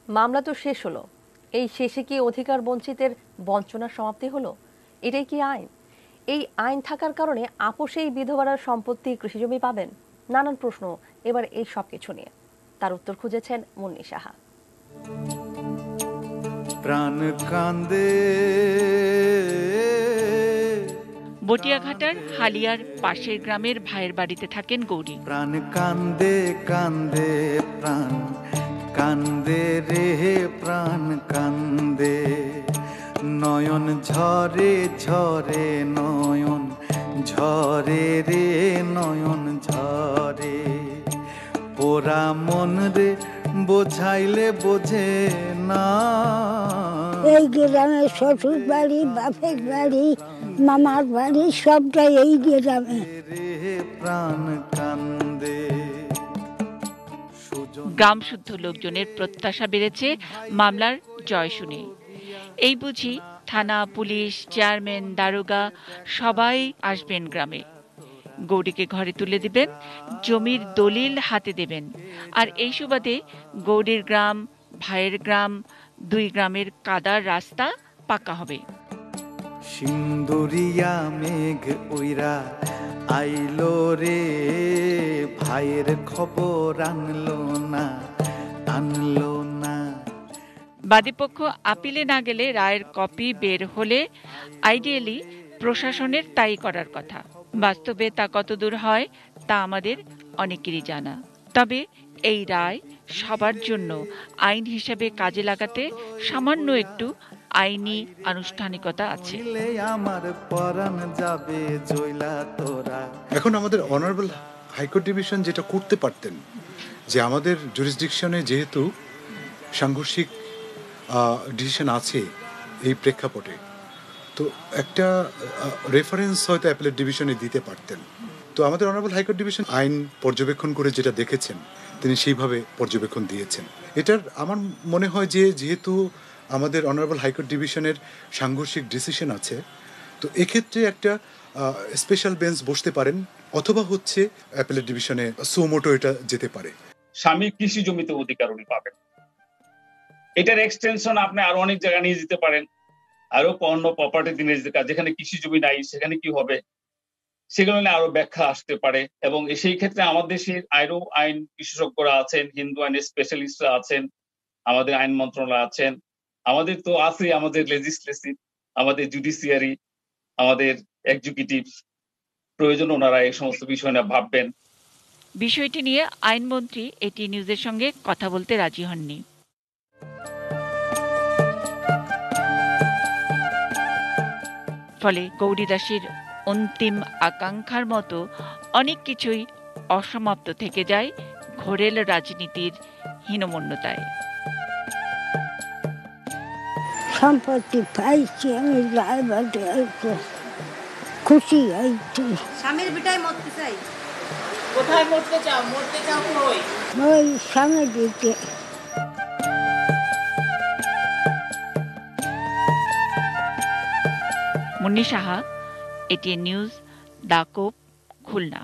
মামলা তো শেষ হলো, এই শেষে কি অধিকার বঞ্চিতের বঞ্চনার সমাপ্তি হলো? এটাই কি আইন? এই আইন থাকার কারণে আপোষেই বিধবারা সম্পত্তি কৃষিজমি পাবেন? নানান প্রশ্ন এবার এই সবকিছু নিয়ে, তার উত্তর খুঁজেছেন মুন্নি সাহা। প্রাণ কান্দে। বটিয়াঘাটার হালিয়ার পাশের গ্রামের ভাইয়ের বাড়িতে থাকেন গৌরী। প্রাণ কান্দে কান্দে, প্রাণ কান্দে রে, প্রাণ কান্দে। নয়ন ঝরে ঝরে, নয়ন ঝরে রে, নয়ন ঝরে। পোড়া মন রে বোঝাইলে বোঝে না। এই গ্রামে শ্বশুর বাড়ি, বাপের বাড়ি, মামার বাড়ি সবটাই এই গ্রামে। প্রাণ কান্দে। গ্রাম শুদ্ধ লোকজনের প্রত্যাশা বেড়েছে মামলার জয় শুনে। এই বুঝি থানা, পুলিশ, চেয়ারম্যান, দারোগা সবাই আসবেন গ্রামে। গৌরীকে ঘরে তুলে দিবেন, জমির দলিল হাতে দেবেন। আর এই সুবাদে গৌরীর গ্রাম, ভাইয়ের গ্রাম, দুই গ্রামের কাদার রাস্তা পাকা হবে। সিন্দুরিয়া মেঘ উইরা আইলো রে, ভাইয়ের খবর আনলো না, আনলো না। বাদীপক্ষ আপিলে না গেলে রায়ের কপি বের হলে আইডিয়ালি প্রশাসনের তাই করার কথা। বাস্তবে তা কতদূর হয় তা আমাদের অনেকেরই জানা। তবে এই রায় সবার জন্য আইন হিসেবে কাজে লাগাতে সামান্য একটু আইনি আনুষ্ঠানিকতা আছে। এখন আমাদের অনারেবল হাইকোর্ট ডিভিশন যেটা করতে পারতেন, যে আমাদের জুরিসডিকশনে যেহেতু সাংঘর্ষিক ডিসিশন আছে এই প্রেক্ষাপটে, তো একটা রেফারেন্স হয়তো অ্যাপেলেট ডিভিশনে দিতে পারতেন। তো আমাদের অনারেবল হাইকোর্ট ডিভিশন আইন পর্যবেক্ষণ করে যেটা দেখেছেন তিনি সেইভাবে পর্যবেক্ষণ দিয়েছেন। এটার আমার মনে হয় যে যেহেতু আমাদের অনারেবল হাইকোর্ট ডিভিশনের সাংঘর্ষিক ডিসিশন আছে, তো এক্ষেত্রে একটা স্পেশাল বেঞ্চ বসতে পারেন, অথবা হচ্ছে অ্যাপেলেট ডিভিশনে সুমোটো এটা যেতে পারে। স্বামী কৃষি জমিতে অধিকার উনি পাবেন। এটার এক্সটেনশন আপনি আরো অনেক জায়গায় নিয়ে যেতে পারেন, আরো অন্য প্রপার্টি নিয়ে যেতে পারেন, যেখানে কৃষি জমি নাই সেখানে কি হবে সেগুলো নিয়ে আরো ব্যাখ্যা আসতে পারে। এবং সেই ক্ষেত্রে আমাদের দেশের আরো আইন বিশেষজ্ঞরা আছেন, হিন্দু আইনের স্পেশালিস্টরা আছেন, আমাদের আইন মন্ত্রণালয় আছেন, আমাদের তো আছে আমাদের লেজিসলেটিভ, আমাদের জুডিশিয়ারি, আমাদের এক্সিকিউটিভ। প্রয়োজন ওনারা এই সমস্ত বিষয় নিয়ে ভাববেন। বিষয়টি নিয়ে আইনমন্ত্রী এটি নিউজের সঙ্গে কথা বলতে রাজি হননি। ফলে গৌরী দাসীর অন্তিম আকাঙ্ক্ষার মতো অনেক কিছুই অসমাপ্ত থেকে যায় ঘোরেল রাজনীতির হীনমন্যতায়। সম্পত্তি পাইছি আমি, রায়বাটে খুশি হয়েছি। স্বামীর বিটায় মরতে চাই। কোথায় মরতে চাও? মরতে চাও কই? ওই স্বামী দিতে। Munni Saha, ATN news, Dacope, Khulna.